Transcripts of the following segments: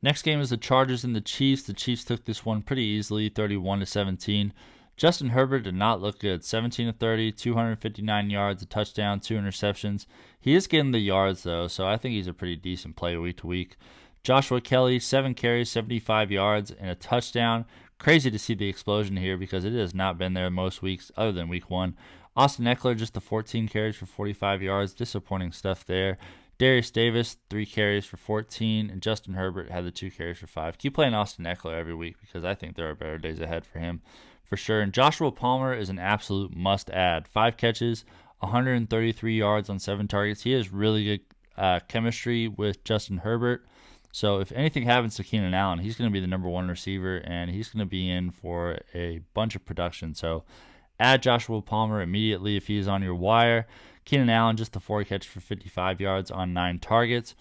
Next game is the Chargers and the Chiefs. The Chiefs took this one pretty easily, 31-17. Justin Herbert did not look good. 17-30, 259 yards, a touchdown, 2 interceptions. He is getting the yards, though, so I think he's a pretty decent play week to week. Joshua Kelley, 7 carries, 75 yards, and a touchdown. Crazy to see the explosion here because it has not been there most weeks other than week 1. Austin Ekeler, just the 14 carries for 45 yards. Disappointing stuff there. Darius Davis, 3 carries for 14, and Justin Herbert had the 2 carries for 5. Keep playing Austin Ekeler every week because I think there are better days ahead for him for sure. And Joshua Palmer is an absolute must-add. 5 catches, 133 yards on 7 targets. He has really good chemistry with Justin Herbert. So if anything happens to Keenan Allen, he's going to be the number 1 receiver, and he's going to be in for a bunch of production. So add Joshua Palmer immediately if he is on your wire. Keenan Allen, just the 4 catches for 55 yards on 9 targets.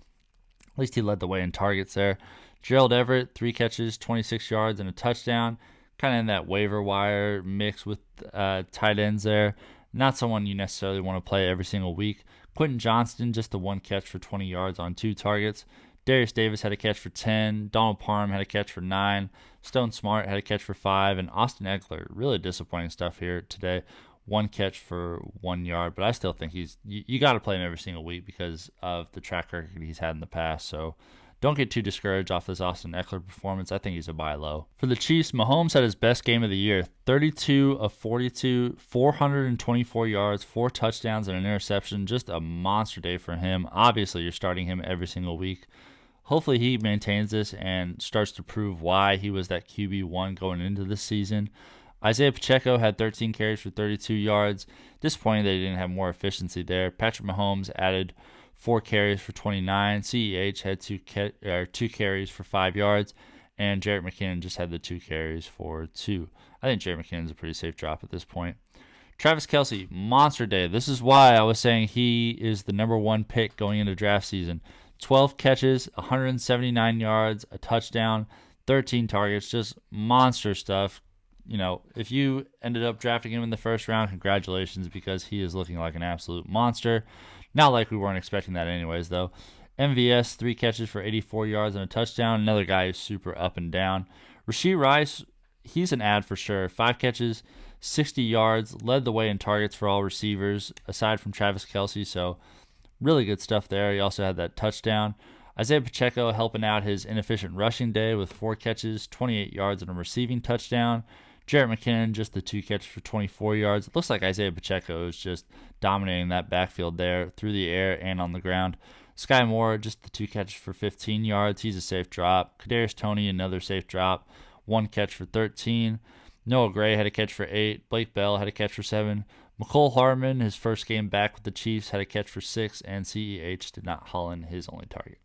At least he led the way in targets there. Gerald Everett, 3 catches, 26 yards, and a touchdown. Kind of in that waiver wire mix with tight ends there. Not someone you necessarily want to play every single week. Quentin Johnston, just the 1 catch for 20 yards on 2 targets. Darius Davis had a catch for 10. Donald Parham had a catch for 9. Stone Smart had a catch for 5. And Austin Ekeler, really disappointing stuff here today. 1 catch for 1 yard. But I still think you got to play him every single week because of the track record he's had in the past. So don't get too discouraged off this Austin Ekeler performance. I think he's a buy low. For the Chiefs, Mahomes had his best game of the year. 32 of 42, 424 yards, 4 touchdowns, and an interception. Just a monster day for him. Obviously, you're starting him every single week. Hopefully he maintains this and starts to prove why he was that QB1 going into this season. Isiah Pacheco had 13 carries for 32 yards. Disappointing that he didn't have more efficiency there. Patrick Mahomes added 4 carries for 29. CEH had 2 carries for 5 yards. And Jerick McKinnon just had the 2 carries for 2. I think Jerick McKinnon's a pretty safe drop at this point. Travis Kelce, monster day. This is why I was saying he is the number 1 pick going into draft season. 12 catches, 179 yards, a touchdown, 13 targets, just monster stuff. You know, if you ended up drafting him in the first round, congratulations because he is looking like an absolute monster. Not like we weren't expecting that anyways, though. MVS, 3 catches for 84 yards and a touchdown. Another guy who's super up and down. Rashee Rice, he's an ad for sure. 5 catches, 60 yards, led the way in targets for all receivers, aside from Travis Kelce, so really good stuff there. He also had that touchdown. Isiah Pacheco helping out his inefficient rushing day with 4 catches, 28 yards, and a receiving touchdown. Jerick McKinnon, just the 2 catches for 24 yards. It looks like Isiah Pacheco is just dominating that backfield there through the air and on the ground. Skyy Moore, just the 2 catches for 15 yards. He's a safe drop. Kadarius Toney, another safe drop. 1 catch for 13. Noah Gray had a catch for 8. Blake Bell had a catch for 7. Mecole Hardman, his first game back with the Chiefs, had a catch for 6. And CEH did not haul in his only target.